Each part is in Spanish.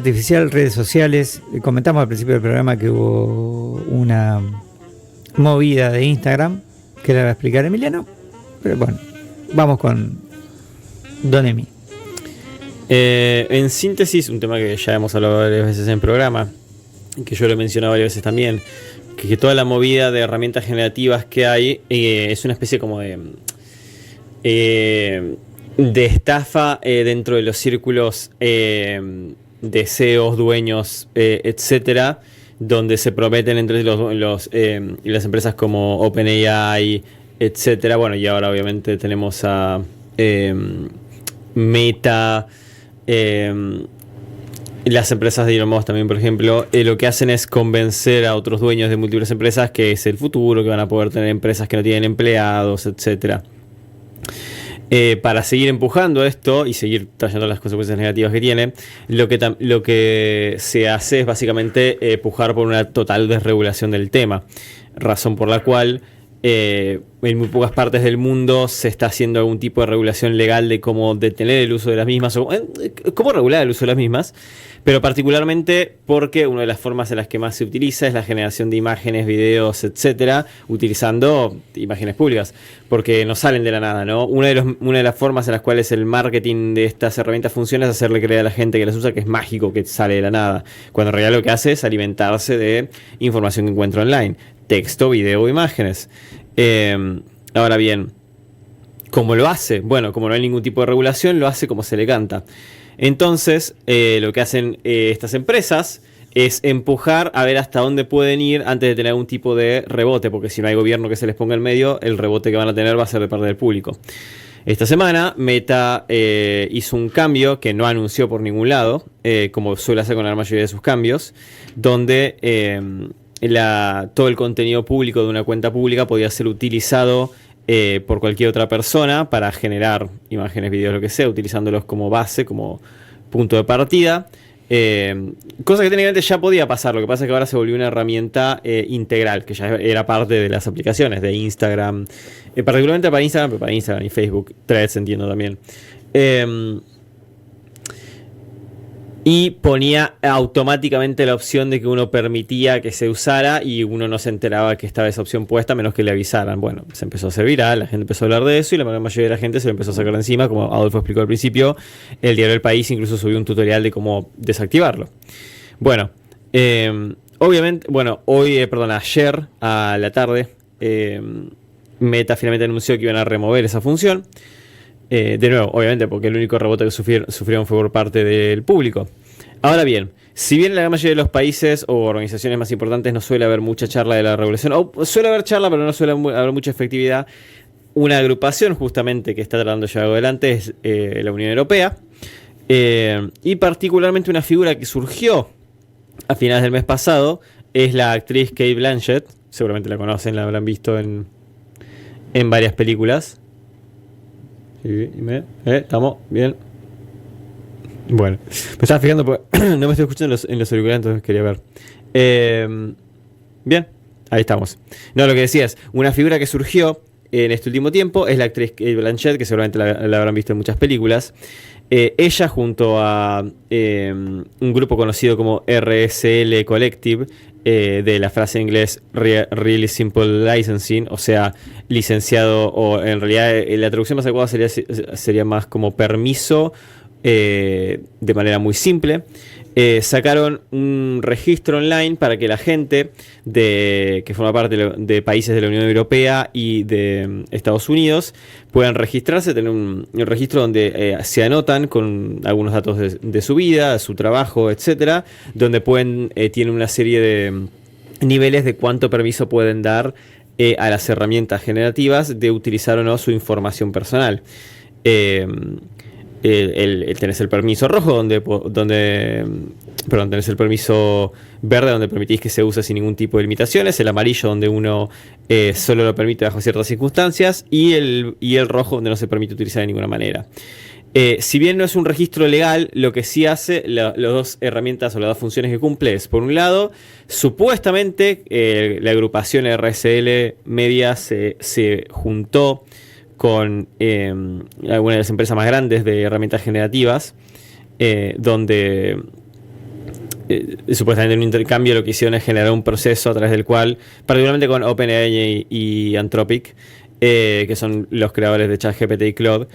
artificial, redes sociales. Comentamos al principio del programa que hubo una movida de Instagram que la va a explicar Emiliano, pero bueno, vamos con Don Emi. En síntesis, un tema que ya hemos hablado varias veces en el programa, que yo lo he mencionado varias veces también, que toda la movida de herramientas generativas que hay es una especie como de estafa dentro de los círculos de CEOs, dueños, etcétera, donde se prometen entre las empresas como OpenAI, etcétera. Bueno, y ahora obviamente tenemos a Meta, las empresas de Elon Musk también, por ejemplo, lo que hacen es convencer a otros dueños de múltiples empresas que es el futuro, que van a poder tener empresas que no tienen empleados, etcétera. Para seguir empujando esto y seguir trayendo las consecuencias negativas que tiene, lo que se hace es básicamente pujar por una total desregulación del tema, razón por la cual en muy pocas partes del mundo se está haciendo algún tipo de regulación legal de cómo detener el uso de las mismas o cómo regular el uso de las mismas, pero particularmente porque una de las formas en las que más se utiliza es la generación de imágenes, videos, etcétera, utilizando imágenes públicas, porque no salen de la nada, ¿no? Una de las formas en las cuales el marketing de estas herramientas funciona es hacerle creer a la gente que las usa que es mágico, que sale de la nada, cuando en realidad lo que hace es alimentarse de información que encuentra online, texto, video, imágenes. Ahora bien, ¿cómo lo hace? Bueno, como no hay ningún tipo de regulación, lo hace como se le canta. Entonces, lo que hacen estas empresas es empujar a ver hasta dónde pueden ir antes de tener algún tipo de rebote, porque si no hay gobierno que se les ponga en medio, el rebote que van a tener va a ser de parte del público. Esta semana Meta hizo un cambio que no anunció por ningún lado, como suele hacer con la mayoría de sus cambios, donde todo el contenido público de una cuenta pública podía ser utilizado por cualquier otra persona para generar imágenes, videos, lo que sea, utilizándolos como base, como punto de partida. Cosa que técnicamente ya podía pasar, lo que pasa es que ahora se volvió una herramienta integral, que ya era parte de las aplicaciones de Instagram, particularmente para Instagram, pero para Instagram y Facebook, Threads entiendo también. Y ponía automáticamente la opción de que uno permitía que se usara y uno no se enteraba que estaba esa opción puesta a menos que le avisaran. Bueno, se empezó a hacer viral, la gente empezó a hablar de eso y la mayoría de la gente se lo empezó a sacar de encima, como Adolfo explicó al principio. El diario El País incluso subió un tutorial de cómo desactivarlo. Bueno, obviamente, ayer a la tarde, Meta finalmente anunció que iban a remover esa función. De nuevo, obviamente, porque el único rebote que sufrieron fue por parte del público. Ahora bien, si bien en la mayoría de los países o organizaciones más importantes no suele haber mucha charla de la regulación, o suele haber charla pero no suele haber mucha efectividad, una agrupación justamente que está tratando de llevar adelante es la Unión Europea, y particularmente una figura que surgió a finales del mes pasado es la actriz Cate Blanchett. Seguramente la conocen, la habrán visto en varias películas. Estamos bien. Bueno, me estaba fijando porque no me estoy escuchando en los auriculares, entonces quería ver. Bien, ahí estamos. No, lo que decía es, una figura que surgió en este último tiempo es la actriz Cate Blanchett, que seguramente la habrán visto en muchas películas. Ella junto a un grupo conocido como RSL Collective, de la frase en inglés Really Simple Licensing, o sea, licenciado, o en realidad la traducción más adecuada sería más como permiso, de manera muy simple. Sacaron un registro online para que la gente que forma parte de países de la Unión Europea y de Estados Unidos puedan registrarse, tener un registro donde se anotan con algunos datos de su vida, de su trabajo, etcétera, donde tienen una serie de niveles de cuánto permiso pueden dar a las herramientas generativas de utilizar o no su información personal. Tenés el permiso rojo tenés el permiso verde donde permitís que se use sin ningún tipo de limitaciones, el amarillo donde uno solo lo permite bajo ciertas circunstancias y el rojo donde no se permite utilizar de ninguna manera. Si bien no es un registro legal, lo que sí hace las dos herramientas o las dos funciones que cumple es, por un lado, supuestamente la agrupación RSL Media se juntó con algunas de las empresas más grandes de herramientas generativas, donde supuestamente en un intercambio lo que hicieron es generar un proceso a través del cual, particularmente con OpenAI y Anthropic, que son los creadores de ChatGPT y Claude,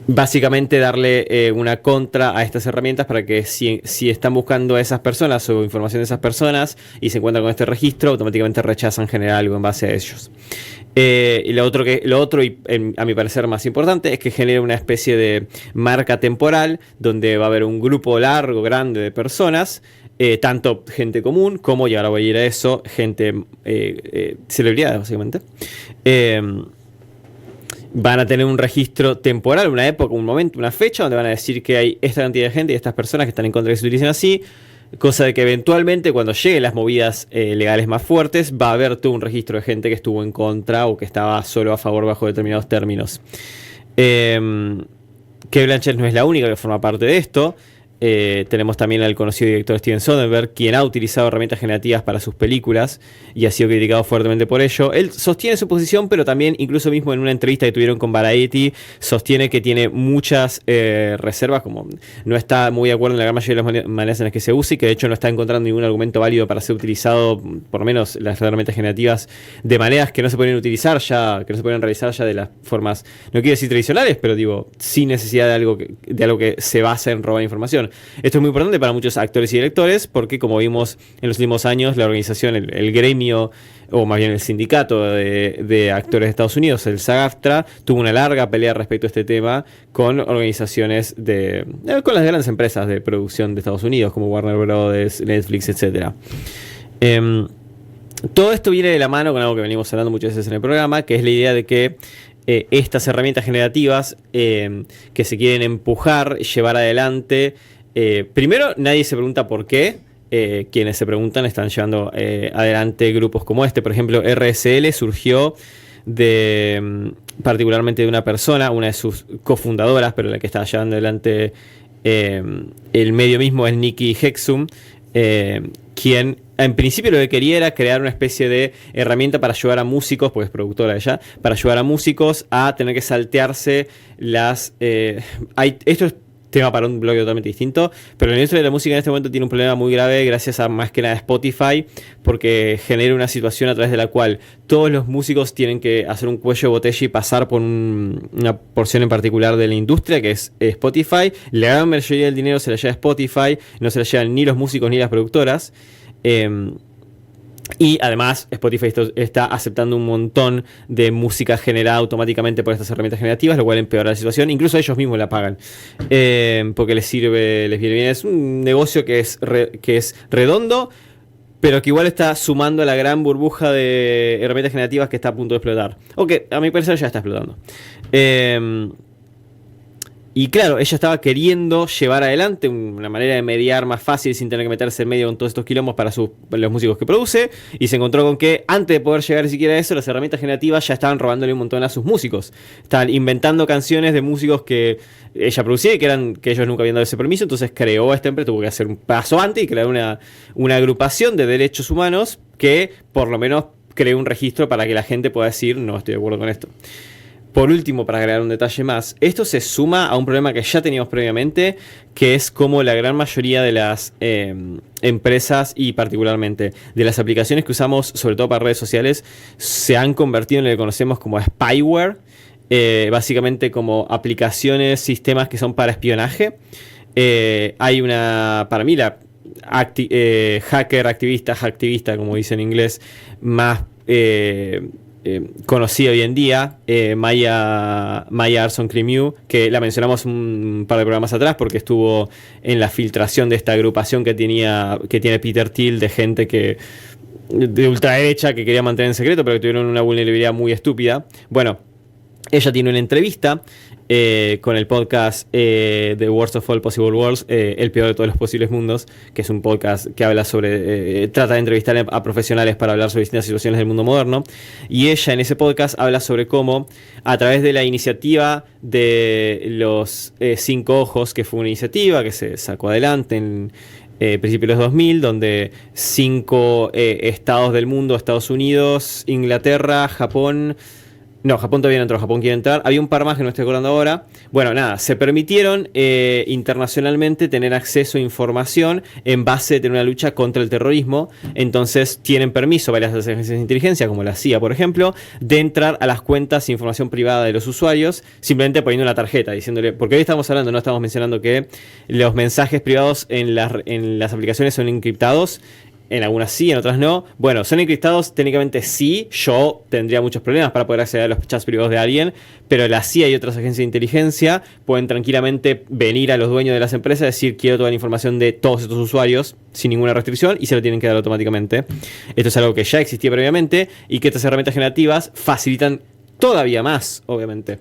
básicamente darle una contra a estas herramientas para que si están buscando a esas personas o información de esas personas y se encuentran con este registro, automáticamente rechazan generar algo en base a ellos. Y lo otro y a mi parecer más importante, es que genera una especie de marca temporal donde va a haber un grupo largo, grande de personas, tanto gente común como, y ahora voy a ir a eso, gente, celebridades básicamente, van a tener un registro temporal, una época, un momento, una fecha donde van a decir que hay esta cantidad de gente y estas personas que están en contra de que se utilicen así. Cosa de que eventualmente cuando lleguen las movidas legales más fuertes va a haber todo un registro de gente que estuvo en contra o que estaba solo a favor bajo determinados términos. Cate Blanchett no es la única que forma parte de esto. Tenemos también al conocido director Steven Soderbergh, quien ha utilizado herramientas generativas para sus películas y ha sido criticado fuertemente por ello. Él sostiene su posición, pero también, incluso mismo en una entrevista que tuvieron con Variety, sostiene que tiene muchas reservas, como no está muy de acuerdo en la gran mayoría de las maneras en las que se usa, y que de hecho no está encontrando ningún argumento válido para ser utilizado, por lo menos las herramientas generativas, de maneras que no se pueden utilizar ya, que no se pueden realizar ya de las formas, no quiero decir tradicionales, pero digo, sin necesidad de algo que se base en robar información. Esto es muy importante para muchos actores y directores porque, como vimos en los últimos años, la organización, el gremio, o más bien el sindicato de actores de Estados Unidos, el SAG-AFTRA, tuvo una larga pelea respecto a este tema con organizaciones con las grandes empresas de producción de Estados Unidos, como Warner Bros., Netflix, etc. Todo esto viene de la mano con algo que venimos hablando muchas veces en el programa, que es la idea de que estas herramientas generativas que se quieren empujar, llevar adelante, primero nadie se pregunta por qué. Quienes se preguntan están llevando adelante grupos como este. Por ejemplo, RSL surgió particularmente de una persona, una de sus cofundadoras, pero la que está llevando adelante el medio mismo es Nikki Hexum, quien en principio lo que quería era crear una especie de herramienta para ayudar a músicos, porque es productora ella, para ayudar a músicos a tener que saltearse esto es tema para un blog totalmente distinto, pero la industria de la música en este momento tiene un problema muy grave gracias a más que nada Spotify, porque genera una situación a través de la cual todos los músicos tienen que hacer un cuello de botella y pasar por una porción en particular de la industria, que es Spotify. La gran mayoría del dinero se la lleva a Spotify, no se la llevan ni los músicos ni las productoras. Y además Spotify está aceptando un montón de música generada automáticamente por estas herramientas generativas, lo cual empeora la situación. Incluso ellos mismos la pagan, porque les viene bien. Es un negocio que es redondo, pero que igual está sumando a la gran burbuja de herramientas generativas que está a punto de explotar, o que a mi parecer ya está explotando. Y claro, ella estaba queriendo llevar adelante una manera de mediar más fácil sin tener que meterse en medio con todos estos quilombos para los músicos que produce, y se encontró con que antes de poder llegar siquiera a eso, las herramientas generativas ya estaban robándole un montón a sus músicos. Estaban inventando canciones de músicos que ella producía y que ellos nunca habían dado ese permiso. Entonces creó esta empresa, tuvo que hacer un paso antes y crear una agrupación de derechos humanos que por lo menos creó un registro para que la gente pueda decir no estoy de acuerdo con esto. Por último, para agregar un detalle más, esto se suma a un problema que ya teníamos previamente, que es como la gran mayoría de las empresas y particularmente de las aplicaciones que usamos, sobre todo para redes sociales, se han convertido en lo que conocemos como spyware, básicamente como aplicaciones, sistemas que son para espionaje. Hay para mí la hacker activista, como dice en inglés, más conocida hoy en día, Maya Arson Crimiu, que la mencionamos un par de programas atrás porque estuvo en la filtración de esta agrupación que tiene Peter Thiel, de gente de ultraderecha que quería mantener en secreto, pero que tuvieron una vulnerabilidad muy estúpida. Bueno, ella tiene una entrevista con el podcast The Worst of All Possible Worlds, el peor de todos los posibles mundos, que es un podcast que habla trata de entrevistar a profesionales para hablar sobre distintas situaciones del mundo moderno, y ella en ese podcast habla sobre cómo a través de la iniciativa de los 5 ojos, que fue una iniciativa que se sacó adelante en principios de los 2000, donde 5 estados del mundo, Estados Unidos, Inglaterra, Japón, No, Japón todavía no entró, Japón quiere entrar. Había un par más que no estoy acordando ahora. Bueno, nada, se permitieron internacionalmente tener acceso a información en base de tener una lucha contra el terrorismo. Entonces tienen permiso varias agencias de inteligencia, como la CIA, por ejemplo, de entrar a las cuentas e información privada de los usuarios, simplemente poniendo una tarjeta, diciéndole, porque hoy estamos hablando, no estamos mencionando que los mensajes privados en las aplicaciones son encriptados. En algunas sí, en otras no. Bueno, son encriptados, técnicamente sí. Yo tendría muchos problemas para poder acceder a los chats privados de alguien, pero la CIA y otras agencias de inteligencia pueden tranquilamente venir a los dueños de las empresas y decir: quiero toda la información de todos estos usuarios sin ninguna restricción, y se lo tienen que dar automáticamente. Esto es algo que ya existía previamente y que estas herramientas generativas facilitan todavía más, obviamente.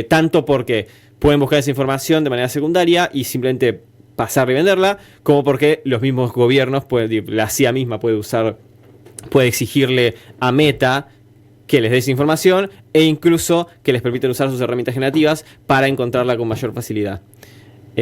Tanto porque pueden buscar esa información de manera secundaria y simplemente pasar y venderla, como porque los mismos gobiernos, la CIA misma puede exigirle a Meta que les dé esa información, e incluso que les permitan usar sus herramientas generativas para encontrarla con mayor facilidad.